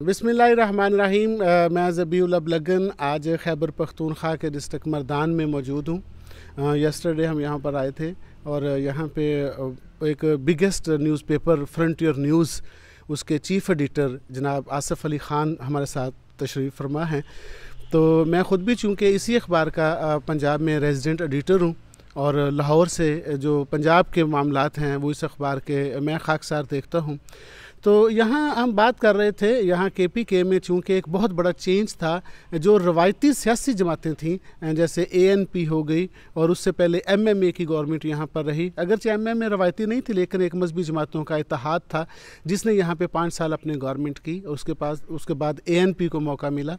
बिस्मिल्लाहिर्रहमानिर्रहीम। मैं ज़बीउल अबलगन आज खैबर पख्तूनख्वा के डिस्ट्रिक्ट मर्दान में मौजूद हूँ। यस्टरडे हम यहाँ पर आए थे और यहाँ पे एक बिगेस्ट न्यूज़पेपर फ्रंटियर न्यूज़ उसके चीफ़ एडिटर जनाब आसिफ अली ख़ान हमारे साथ तशरीफ़ फरमा हैं। तो मैं ख़ुद भी चूँकि इसी अखबार का पंजाब में रेजिडेंट एडिटर हूँ और लाहौर से जो पंजाब के मामलात हैं वो इस अखबार के मैं खाकसार देखता हूँ। तो यहाँ हम बात कर रहे थे, यहाँ KPK में चूँकि एक बहुत बड़ा चेंज था। जो रवायती सियासी जमातें थीं जैसे ANP हो गई और उससे पहले MMA की गवर्नमेंट यहाँ पर रही। अगरचे MMA रवायती नहीं थी लेकिन एक मजहबी जमातों का इत्तेहाद था जिसने यहाँ पे 5 साल अपनी गवर्नमेंट की। उसके बाद ANP को मौका मिला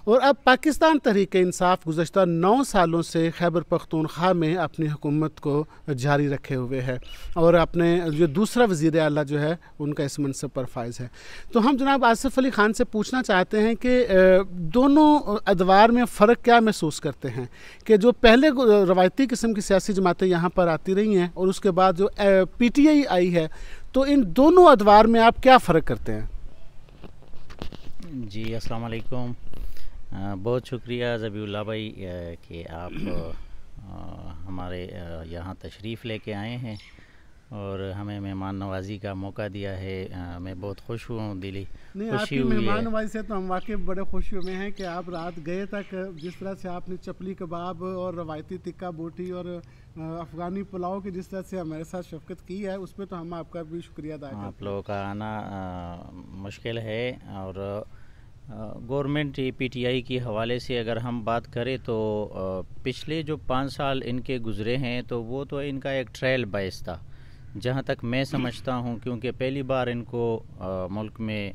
और अब पाकिस्तान तहरीक इंसाफ गुज़श्ता 9 सालों से खैबर पख्तूनख्वा में अपनी हुकूमत को जारी रखे हुए है और अपने जो दूसरा वज़ीर आला जो है उनका इस मनसब पर फायज है। तो हम जनाब आसिफ अली ख़ान से पूछना चाहते हैं कि दोनों अदवार में फ़र्क क्या महसूस करते हैं कि जो पहले रवायती किस्म की सियासी जमातें यहाँ पर आती रही हैं और उसके बाद जो PTI आई है, तो इन दोनों अदवार में आप क्या फ़र्क करते हैं? जी अस्सलाम वालेकुम। बहुत शुक्रिया ज़बीउल्लाह भाई कि आप हमारे यहाँ तशरीफ़ लेके आए हैं और हमें मेहमान नवाज़ी का मौका दिया है। मैं बहुत खुश हुआ हूँ, दिली खुशी हुई है। मेहमान नवाज़ी से तो हम वाकई बड़े खुशी में हैं कि आप रात गए तक जिस तरह से आपने चपली कबाब और रवायती टिक्का बोटी और अफ़गानी पुलाव की जिस तरह से हमारे साथ शफ़क़त की है उस पर तो हम आपका भी शुक्रिया अदा करते हैं। आप लोगों का आना मुश्किल है और गवर्नमेंट PTI के हवाले से अगर हम बात करें तो पिछले जो 5 साल इनके गुज़रे हैं तो वो तो इनका एक ट्रायल बेस था जहाँ तक मैं समझता हूँ, क्योंकि पहली बार इनको मुल्क में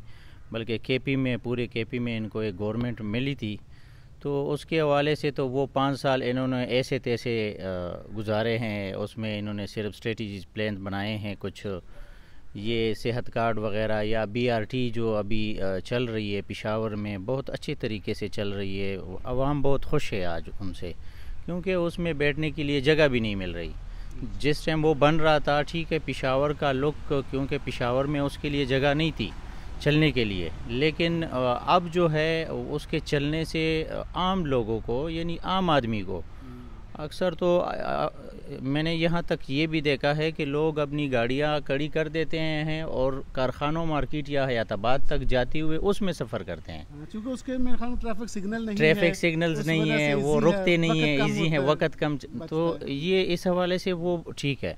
बल्कि KP में पूरे KP में इनको एक गवर्नमेंट मिली थी। तो उसके हवाले से तो वो 5 साल इन्होंने ऐसे तैसे गुजारे हैं। उसमें इन्होंने सिर्फ स्ट्रेटजीज प्लान बनाए हैं, कुछ ये सेहत कार्ड वगैरह या BRT जो अभी चल रही है पेशावर में बहुत अच्छे तरीके से चल रही है। अवाम बहुत खुश है आज उनसे, क्योंकि उसमें बैठने के लिए जगह भी नहीं मिल रही। जिस टाइम वो बन रहा था ठीक है पेशावर का लुक, क्योंकि पेशावर में उसके लिए जगह नहीं थी चलने के लिए, लेकिन अब जो है उसके चलने से आम लोगों को यानी आम आदमी को अक्सर तो मैंने यहाँ तक ये भी देखा है कि लोग अपनी गाड़ियाँ खड़ी कर देते हैं और कारखानों मार्केट या हयाताबाद तक जाते हुए उसमें सफ़र करते हैं, क्योंकि उसके मेरे ख्याल में ट्रैफिक सिग्नल्स नहीं है, वो रुकते नहीं है, इजी है, वक्त कम। तो ये इस हवाले से वो ठीक है।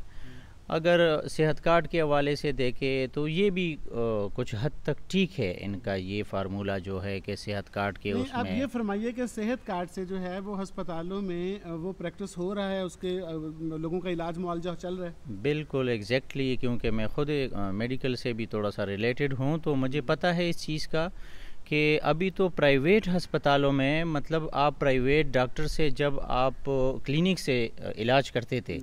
अगर सेहत कार्ड के हवाले से देखें तो ये भी कुछ हद तक ठीक है इनका ये फार्मूला जो है कि सेहत कार्ड के उसमें। आप ये फरमाइए कि सेहत कार्ड से जो है वो अस्पतालों में वो प्रैक्टिस हो रहा है, उसके लोगों का इलाज मुआवजा चल रहा है? बिल्कुल एग्जैक्टली, क्योंकि मैं खुद मेडिकल से भी थोड़ा सा रिलेटेड हूँ तो मुझे पता है इस चीज़ का कि अभी तो प्राइवेट अस्पतालों में मतलब आप प्राइवेट डॉक्टर से जब आप क्लिनिक से इलाज करते थे,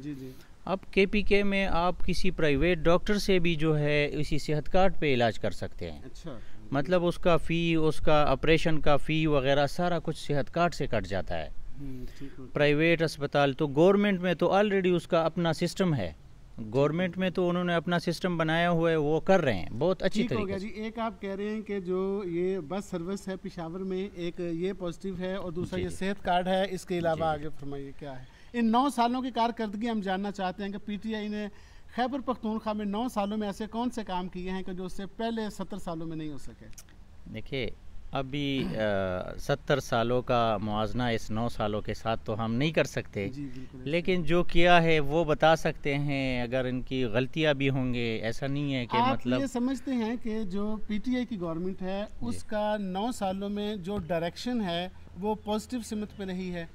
अब KPK में आप किसी प्राइवेट डॉक्टर से भी जो है इसी सेहत कार्ड पे इलाज कर सकते हैं। अच्छा। मतलब उसका फ़ी, उसका ऑपरेशन का फ़ी वगैरह सारा कुछ सेहत कार्ड से कट जाता है। प्राइवेट अस्पताल तो गवर्नमेंट में तो ऑलरेडी उसका अपना सिस्टम है, गवर्नमेंट में तो उन्होंने अपना सिस्टम बनाया हुआ है, वो कर रहे हैं बहुत अच्छी तरीके से। एक आप कह रहे हैं कि जो ये बस सर्विस है पेशावर में एक ये पॉजिटिव है और दूसरा ये सेहत कार्ड है, इसके अलावा आगे फरमाइए क्या है इन 9 सालों की कारकर्दगी। हम जानना चाहते हैं कि PTI ने खैबर पख्तूनख्वा में 9 सालों में ऐसे कौन से काम किए हैं कि जो उससे पहले 70 सालों में नहीं हो सके? देखिए अभी 70 सालों का मुआवजा इस 9 सालों के साथ तो हम नहीं कर सकते, लेकिन जो किया है वो बता सकते हैं। अगर इनकी गलतियां भी होंगे, ऐसा नहीं है कि आप मतलब ये समझते हैं कि जो PTI की गवर्नमेंट है उसका 9 सालों में जो डायरेक्शन है वो पॉजिटिव सिमत पे रही है,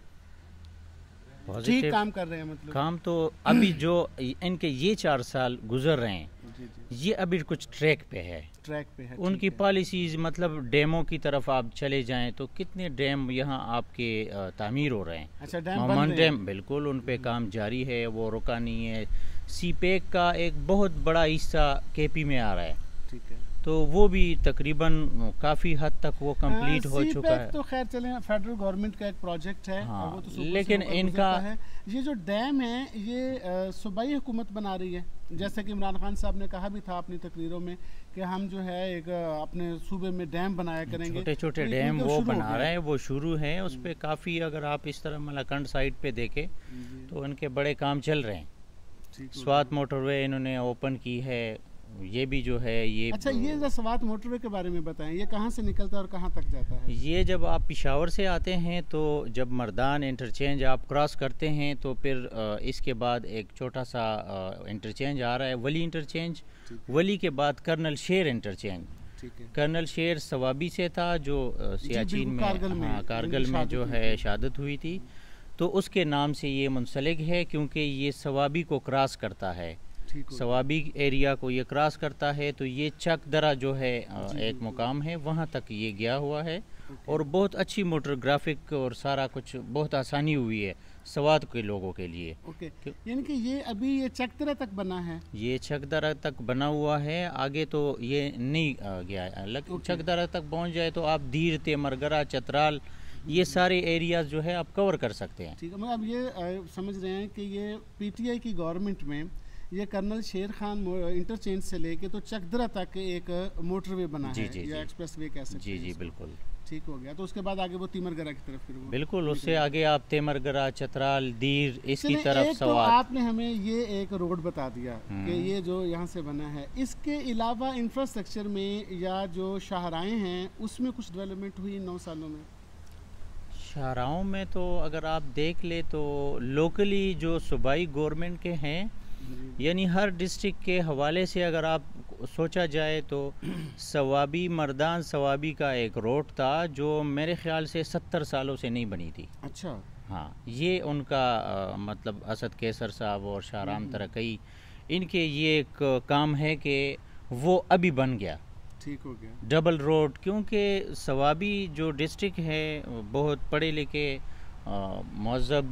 ठीक काम कर रहे हैं? मतलब काम तो अभी जो इनके ये 4 साल गुजर रहे हैं ये अभी कुछ ट्रैक पे है उनकी पॉलिसीज़। मतलब डैमों की तरफ आप चले जाएं तो कितने डैम यहाँ आपके तामीर हो रहे हैं। अच्छा, डैम बिल्कुल उन पे काम जारी है, वो रुका नहीं है। CPEC का एक बहुत बड़ा हिस्सा KP में आ रहा है, ठीक है। तो वो भी तकरीबन काफ़ी हद तक वो कंप्लीट हो चुका है। तो खैर चलें, फेडरल गवर्नमेंट का एक प्रोजेक्ट है। हाँ, वो तो लेकिन इनका है। ये जो डैम है ये सूबाई हुकूमत बना रही है, जैसे कि इमरान खान साहब ने कहा भी था अपनी तकरीरों में कि हम जो है एक अपने सूबे में डैम बनाया करेंगे। छोटे छोटे डैम वो बना रहे हैं, वो शुरू हैं उस पर काफ़ी। अगर आप इस तरह मलाकंड साइड पे देखें तो उनके बड़े काम चल रहे हैं। स्वात मोटरवे इन्होंने ओपन की है, ये भी जो है ये। अच्छा, ये स्वात मोटरवे के बारे में बताएं, ये कहाँ से निकलता है और कहाँ तक जाता है? ये जब आप पिशावर से आते हैं तो जब मर्दान इंटरचेंज आप क्रॉस करते हैं तो फिर इसके बाद एक छोटा सा इंटरचेंज आ रहा है, वली इंटरचेंज। वली के बाद कर्नल शेर इंटरचेंज। कर्नल शेर सवाबी से था जो सियाचिन में, कारगिल में जो है शहादत हुई थी, तो उसके नाम से ये मुंसलिक है क्योंकि ये सवाबी को क्रॉस करता है। सवाबी एरिया को ये क्रॉस करता है, तो ये चक दरा जो है एक मुकाम है, वहाँ तक ये गया हुआ है। और बहुत अच्छी मोटर ग्राफिक और सारा कुछ बहुत आसानी हुई है स्वात के लोगों के लिए। यानी कि ये अभी ये चक दरा तक बना है, ये चक दरा तक बना हुआ है, आगे तो ये नहीं गया है। चक दरा तक पहुँच जाए तो आप धीर तेमरगरा चतराल ये सारे एरियाज जो है आप कवर कर सकते हैं। ठीक है, मतलब आप ये समझ रहे हैं कि ये पीटीआई की गवर्नमेंट में ये कर्नल शेर खान इंटरचेंज से लेके तो चकदरा तक एक मोटरवे बना है या एक्सप्रेस वे कह सकते हैं। जी बिल्कुल। ठीक हो गया, तो उसके बाद आगे वो तीमरगरा की तरफ फिर वो बिल्कुल, उससे आगे आप तेमरगरा चतराल दीर इसकी तरफ तो आपने हमें ये एक रोड बता दिया कि ये जो यहाँ से बना है, इसके अलावा इंफ्रास्ट्रक्चर में या जो शाहराएँ हैं उसमें कुछ डेवलपमेंट हुई 9 सालों में? शाहराओं में तो अगर आप देख ले तो लोकली जो सूबाई गवर्नमेंट के हैं, यानी हर डिस्ट्रिक्ट के हवाले से अगर आप सोचा जाए तो सवाबी मर्दान सवाबी का एक रोड था जो मेरे ख्याल से 70 सालों से नहीं बनी थी। अच्छा। हाँ, ये उनका मतलब असद कैसर साहब और शाहराम तरकई, इनके ये एक काम है कि वो अभी बन गया। ठीक हो गया डबल रोड, क्योंकि सवाबी जो डिस्ट्रिक्ट है बहुत पढ़े लिखे महज़ब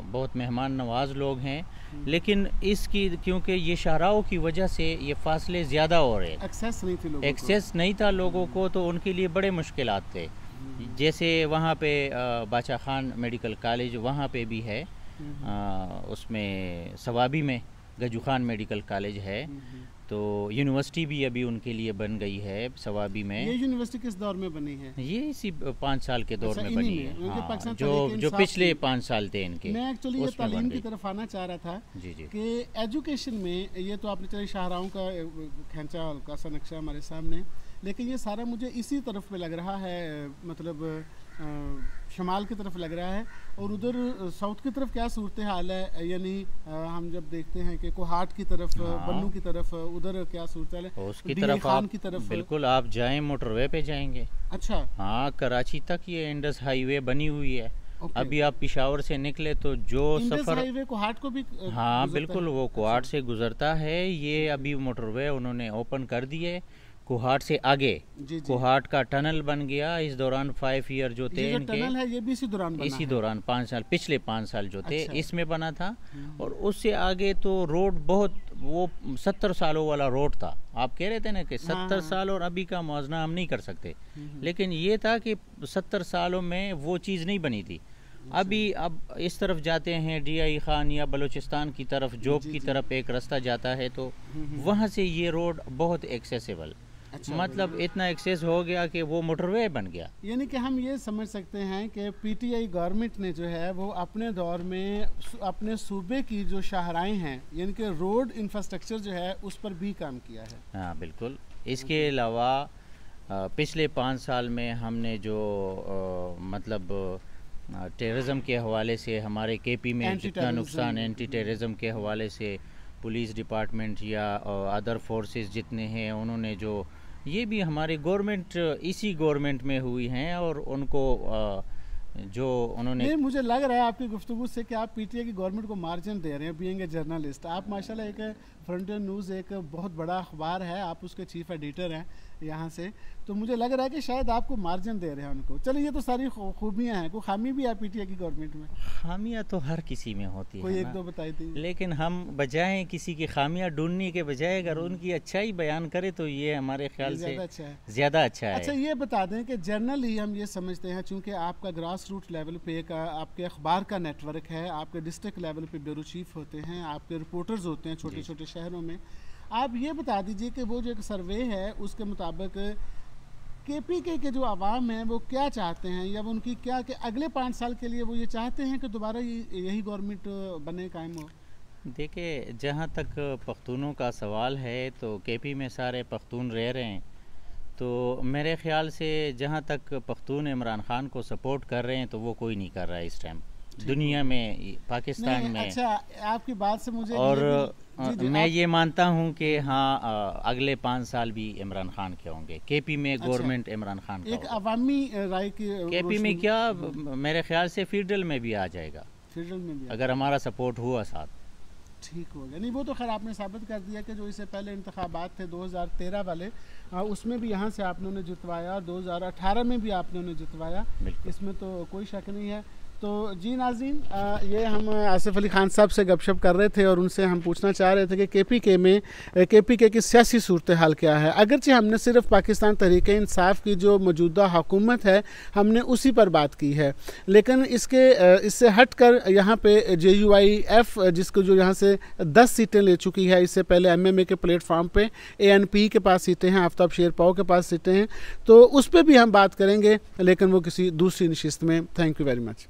बहुत मेहमान नवाज लोग हैं, लेकिन इसकी क्योंकि ये शाहराओं की वजह से ये फासले ज़्यादा हो रहे हैं, एक्सेस नहीं था लोगों को, तो उनके लिए बड़े मुश्किलात थे। जैसे वहाँ पे बादशाह खान मेडिकल कॉलेज वहाँ पे भी है, उसमें सवाबी में गजू खान मेडिकल कॉलेज है, तो यूनिवर्सिटी भी अभी उनके लिए बन गई है सवाबी में। ये यूनिवर्सिटी किस दौर में बनी है? ये इसी 5 साल के दौर में बनी है। हाँ, जो पिछले 5 साल थे इनके। मैं एक्चुअली ये तालीम की तरफ आना चाह रहा था जी कि एजुकेशन में ये तो आपने चले शाहराओं का खैंचा हल्का सा नक्शा हमारे सामने, लेकिन ये सारा मुझे इसी तरफ में लग रहा है, मतलब शमाल की तरफ लग रहा है। और उधर साउथ की तरफ क्या सूरत हाल है? यानी हम जब देखते हैं कि कोहाट की तरफ, बन्नू की तरफ, उधर क्या सूरत हाल है? उसकी तरफ खान की तरफ बिल्कुल आप जाएं, मोटरवे पे जाएंगे। अच्छा। हाँ, कराची तक ये इंडस हाईवे बनी हुई है। अभी आप पिशावर से निकले तो जो सफर हाईवे कोहाट को भी हाँ बिल्कुल वो कोहाट से गुजरता है। ये अभी मोटरवे उन्होंने ओपन कर दिए कोहाट से आगे। कोहाट का टनल बन गया इस दौरान 5 ईयर जो थे इनके, टनल है ये भी इसी दौरान बना इसी दौरान 5 साल पिछले 5 साल जो थे इसमें बना था। और उससे आगे तो रोड बहुत वो 70 सालों वाला रोड था। आप कह रहे थे ना कि 70 साल और अभी का मुआवजा हम नहीं कर सकते, लेकिन ये था कि 70 सालों में वो चीज़ नहीं बनी थी। अभी अब इस तरफ जाते हैं DI खान या बलूचिस्तान की तरफ, जोब की तरफ एक रास्ता जाता है, तो वहाँ से ये रोड बहुत एक्सेसिबल, मतलब इतना एक्सेस हो गया कि वो मोटरवे बन गया। यानी कि हम ये समझ सकते हैं कि PTI गवर्नमेंट ने जो है वो अपने दौर में अपने सूबे की जो शाहराएं हैं, यानी कि रोड इंफ्रास्ट्रक्चर जो है उस पर भी काम किया है। हाँ बिल्कुल। इसके अलावा पिछले 5 साल में हमने जो मतलब टेररिज्म के हवाले से हमारे KP में जितना नुकसान एंटी टेररिज्म के हवाले से पुलिस डिपार्टमेंट या अदर फोर्सेस जितने हैं उन्होंने जो ये भी हमारे गवर्नमेंट इसी गवर्नमेंट में हुई हैं और उनको जो उन्होंने मुझे लग रहा है आपकी गुफ्तगू से कि आप PTI की गवर्नमेंट को मार्जिन दे रहे हैं बीइंग ए जर्नलिस्ट। आप माशाल्लाह एक फ्रंटियर न्यूज़ एक बहुत बड़ा अखबार है, आप उसके चीफ एडिटर हैं यहाँ से, तो मुझे लग रहा है कि शायद आपको मार्जिन दे रहे हैं उनको। चलिए ये तो सारी खूबियाँ हैं, कोई खामी भी है पीटीआई की गवर्नमेंट में? खामियां तो हर किसी में होती है, कोई एक दो बताई थी। लेकिन हम बजाय किसी की खामियां ढूंढने के बजाय अगर उनकी अच्छाई बयान करें तो ये हमारे ख्याल से ज़्यादा अच्छा है। अच्छा ये बता दें कि जनरली हम ये समझते हैं, चूँकि आपका ग्रास रूट लेवल पे एक आपके अखबार का नेटवर्क है, आपके डिस्ट्रिक्ट लेवल पे ब्यूरो चीफ होते हैं, आपके रिपोर्टर्स होते हैं छोटे छोटे शहरों में, आप ये बता दीजिए कि वो जो एक सर्वे है उसके मुताबिक केपीके के जो आवाम हैं वो क्या चाहते हैं, या वो उनकी क्या कि अगले 5 साल के लिए वो ये चाहते हैं कि दोबारा यही गवर्नमेंट बने, कायम हो? देखिए, जहाँ तक पख्तूनों का सवाल है तो केपी में सारे पख्तून रह रहे हैं, तो मेरे ख्याल से जहाँ तक पख्तून इमरान खान को सपोर्ट कर रहे हैं तो वो कोई नहीं कर रहा है इस टाइम दुनिया में, पाकिस्तान में। अच्छा, आपकी बात से मुझे और मैं ये मानता हूँ कि हाँ, अगले 5 साल भी इमरान खान के होंगे केपी में। गवर्नमेंट इमरान खान का एक अवामी राय की केपी में क्या, मेरे ख्याल से फेडरल में भी आ जाएगा, फेडरल में भी अगर हमारा सपोर्ट हुआ साथ। ठीक हो गया। नहीं वो तो खैर आपने साबित कर दिया कि जो इससे पहले इंतखाबात थे 2013 वाले, उसमें भी यहाँ से आपने उन्हें जितवाया, 2018 में भी आपने उन्हें जितवाया, इसमें तो कोई शक नहीं है। तो जी नाज़रीन, ये हम आसिफ अली ख़ान साहब से गपशप कर रहे थे और उनसे हम पूछना चाह रहे थे कि केपीके में केपीके की सियासी सूरत हाल क्या है। अगरचे हमने सिर्फ पाकिस्तान तहरीक-ए-इंसाफ की जो मौजूदा हुकूमत है हमने उसी पर बात की है, लेकिन इससे हट कर यहाँ पे JUIF जिसको जो यहाँ से 10 सीटें ले चुकी है, इससे पहले MMA के प्लेटफार्म पे ANP के पास सीटें हैं, आफ्ताब शेरपाओ के पास सीटें हैं, तो उस पर भी हम बात करेंगे, लेकिन वो किसी दूसरी नशिस्त में। Thank you very much.